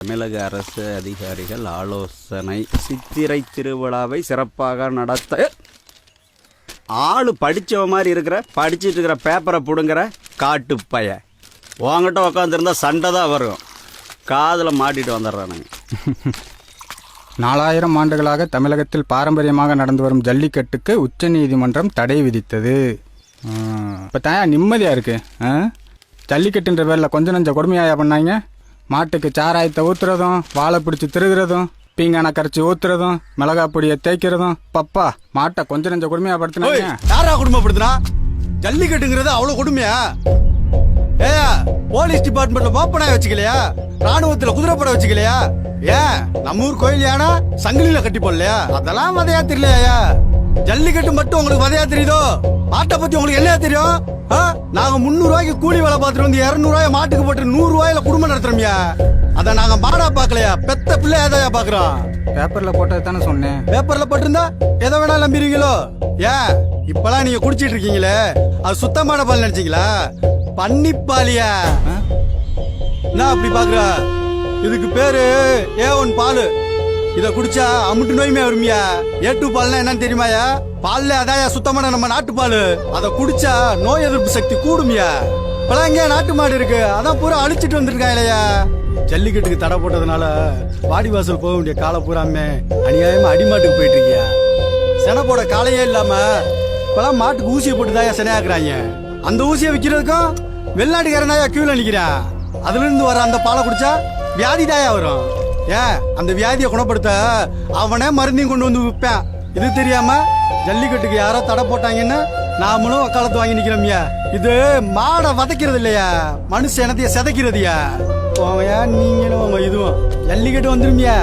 தமிழக அரசு அதிகாரிகள் ஆலோசனை. சித்திரை திருவிழாவை சிறப்பாக நடத்த ஆளு படிச்சவ மாதிரி இருக்கிற படிச்சுட்டு இருக்கிற பேப்பரை பிடுங்குற காட்டுப்பைய உங்ககிட்ட உக்காந்துருந்தா சண்டை தான் வரும். காதில் மாட்டிட்டு வந்துடுறானுங்க. 4000 ஆண்டுகளாக தமிழகத்தில் பாரம்பரியமாக நடந்து வரும் ஜல்லிக்கட்டுக்கு உச்சநீதிமன்றம் தடை விதித்தது. இப்போ தான் நிம்மதியாக இருக்கு. ஜல்லிக்கட்டுன்ற பேரில் கொஞ்சம் நஞ்ச கொடுமையாயா பண்ணாங்க. மாட்டுக்கு சாராயத்தை ஊத்துறதும், வாழை பிடிச்சி திருகிறதும், பீங்கான கரைச்சி ஊத்துறதும், மிளகா பொடியை தேய்க்கிறதும், பப்பா மாட்டை கொஞ்சம் நஞ்ச கொடுமையா படுத்தினாங்க. யாரா கொடுமைப்படுத்தினா? ஜல்லிக்கட்டுங்கிறது அவ்வளவு கொடுமையா? ஏ போலீஸ் டிபார்ட்மெண்ட்ல மோப்பனாய வச்சுக்கலையா? ராணுவத்துல குதிரைப்பட வச்சுக்கலையா? ஏன் நம்ம ஊர் கோயில் யானா சங்கிலியில கட்டி போடலையா? அதெல்லாம் வதையா தெரியலையா? ஜல்லிக்கட்டு மட்டும் உங்களுக்கு வதையா தெரியுதோ? மாட்டை பத்தி உங்களுக்கு என்ன தெரியும்? நாங்க 300 ரூபாய்க்கு கூலி வேலை பார்த்துட்டு வந்து 200 ரூபாய் மாட்டுக்கு போட்டு 100 ரூபாயில குடும்பம் நடத்துறோம்யா. அத நாங்க மாடா பாக்கலையா? பெத்த பிள்ளை ஏதையா பாக்குறோம்? பேப்பர்ல போட்டது தானே சொன்னேன். பேப்பர்ல போட்டிருந்தா எதை வேணாலும் நம்பிடுவீங்களோ? ஏன் இப்பெல்லாம் நீங்க குடிச்சிட்டு இருக்கீங்களே, அது சுத்தமான பால் நினைச்சீங்களா? பன்னிப்பாலியா? என்ன அப்படி பாக்குற? இதுக்கு பேரு A1 பாலு. இத குடிச்சா அமுட்டு நோயுமே வருமியா. A2 பால்னா என்னன்னு தெரியுமாயா? பால்ல அதாயா சுத்தமான நம்ம நாட்டு பாலு. அத குடிச்சா நோய் எதிர்ப்பு சக்தி கூடுமியா. இப்பெல்லாம் எங்க நாட்டு மாடு இருக்கு, அதான் பூரா அழிச்சிட்டு வந்திருக்காங்க இல்லையா? ஜல்லிக்கட்டுக்கு தடை போட்டதுனால வாடி வாசல் போக வேண்டிய காலை பூராமே அநியாயமா அடிமாட்டுக்கு போயிட்டு இருக்கியா. செனை போட காலையே இல்லாம இப்பெல்லாம் மாட்டுக்கு ஊசியை போட்டு தாயா செனையாக்குறாங்க. அந்த ஊசியை விற்கிறதுக்கும் வெளிநாட்டுக்காரன் தாயா கியூல நிக்கிறான். அதுல இருந்து வர அந்த பாலை குடிச்சா வியாதி தாயா வரும். ஏன் அந்த வியாதியை குணப்படுத்த அவனே மருந்தையும் கொண்டு வந்து விற்பான். இது தெரியாம ஜல்லிக்கட்டுக்கு யாரோ தடை போட்டாங்கன்னு நாமளும் வக்காலத்து வாங்கி நிக்கிறோம்யா. இது மாடை வதைக்கிறது இல்லையா, மனுஷ இனத்தைய சிதைக்கிறதுயா. போவையா நீங்களும் இதுவும் ஜல்லிக்கட்டு வந்துருமியா.